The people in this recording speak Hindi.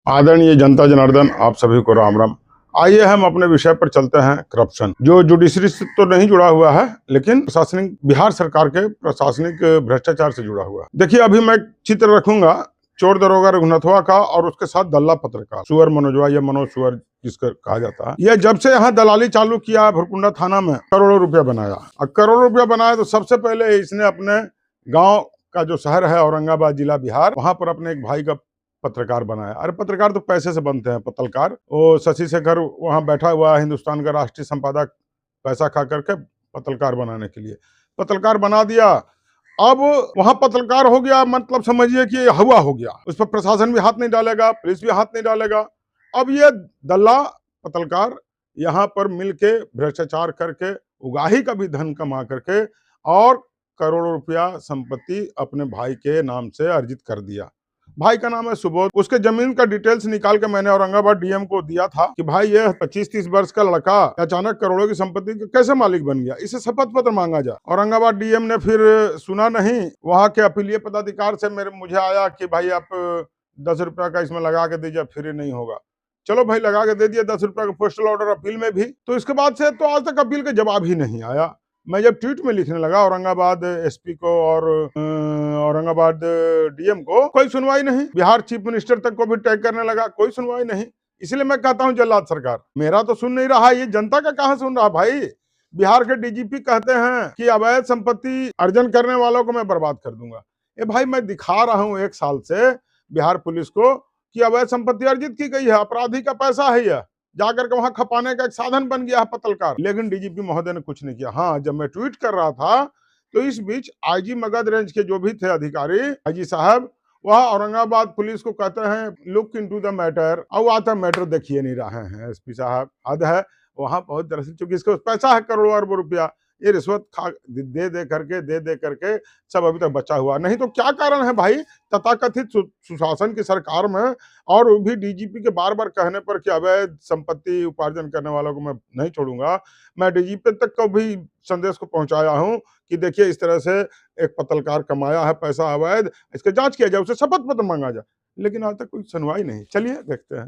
आदरणीय जनता जनार्दन, आप सभी को राम राम। आइए हम अपने विषय पर चलते हैं। करप्शन जो जुडिशरी से तो नहीं जुड़ा हुआ है, लेकिन प्रशासनिक बिहार सरकार के प्रशासनिक भ्रष्टाचार से जुड़ा हुआ है। देखिए, अभी मैं चित्र रखूंगा चोर दरोगा रघुनाथवा का और उसके साथ दल्ला पत्रकार सुअर मनोजवा या मनोज सुअर जिसका कहा जाता है। यह जब से यहाँ दलाली चालू किया, भुरकुंडा थाना में करोड़ों रुपया बनाया। और करोड़ों रुपया बनाया तो सबसे पहले इसने अपने गाँव का जो शहर है औरंगाबाद जिला बिहार, वहां पर अपने एक भाई का पत्रकार बनाया। अरे पत्रकार तो पैसे से बनते हैं, पत्रकार वो शशि शेखर वहां बैठा हुआ है, हिंदुस्तान का राष्ट्रीय संपादक, पैसा खा करके पत्रकार बनाने के लिए पत्रकार बना दिया। अब वहां पत्रकार हो गया, मतलब समझिए कि हवा हो गया। उस पर प्रशासन भी हाथ नहीं डालेगा, पुलिस भी हाथ नहीं डालेगा। अब ये दल्ला पत्रकार यहाँ पर मिलके भ्रष्टाचार करके उगाही का भी धन कमा करके और करोड़ों रुपया संपत्ति अपने भाई के नाम से अर्जित कर दिया। भाई का नाम है सुबोध। उसके जमीन का डिटेल्स निकाल के मैंने औरंगाबाद डीएम को दिया था कि भाई ये 25-30 वर्ष का लड़का अचानक करोड़ों की संपत्ति के कैसे मालिक बन गया, इसे शपथ पत्र मांगा जा। औरंगाबाद डीएम ने फिर सुना नहीं, वहां के अपीलीय पदाधिकार से मुझे आया कि भाई आप 10 रुपया का इसमें लगा के दीजिए, फिर नहीं होगा। चलो भाई, लगा के दे दिया 10 रुपया का पोस्टल ऑर्डर अपील में भी। तो इसके बाद से तो आज तक अपील का जवाब ही नहीं आया। मैं जब ट्वीट में लिखने लगा औरंगाबाद एसपी को और औरंगाबाद डीएम को, कोई सुनवाई नहीं। बिहार चीफ मिनिस्टर तक को भी टैग करने लगा, कोई सुनवाई नहीं। इसलिए मैं कहता हूं जल्लाद सरकार, मेरा तो सुन नहीं रहा, ये जनता का कहां सुन रहा भाई। बिहार के डीजीपी कहते हैं कि अवैध संपत्ति अर्जन करने वालों को मैं बर्बाद कर दूंगा। ये भाई मैं दिखा रहा हूं 1 साल से बिहार पुलिस को कि अवैध संपत्ति अर्जित की गई है, अपराधी का पैसा है यह, जाकर के वहां खपाने का एक साधन बन गया है पत्रकार। लेकिन डीजीपी महोदय ने कुछ नहीं किया। हाँ, जब मैं ट्वीट कर रहा था तो इस बीच आईजी मगध रेंज के जो भी थे अधिकारी, आईजी साहब, वह औरंगाबाद पुलिस को कहते हैं लुक इनटू द मैटर। अब आता मैटर देखिए नहीं रहे हैं एसपी साहब, हद है। वहां बहुत दरअसल चूंकि इसके पैसा है करोड़ों अरबों रुपया, ये रिश्वत खा दे करके सब अभी तक बचा हुआ नहीं। तो क्या कारण है भाई तथाकथित सुशासन की सरकार में और वो भी डीजीपी के बार बार कहने पर कि अवैध संपत्ति उपार्जन करने वालों को मैं नहीं छोड़ूंगा। मैं डीजीपी तक को भी संदेश को पहुंचाया हूं कि देखिए इस तरह से एक पत्रकार कमाया है पैसा अवैध, इसका जांच किया जाए, उसे शपथ पत्र मांगा जाए। लेकिन आज तक कोई सुनवाई नहीं। चलिए देखते हैं।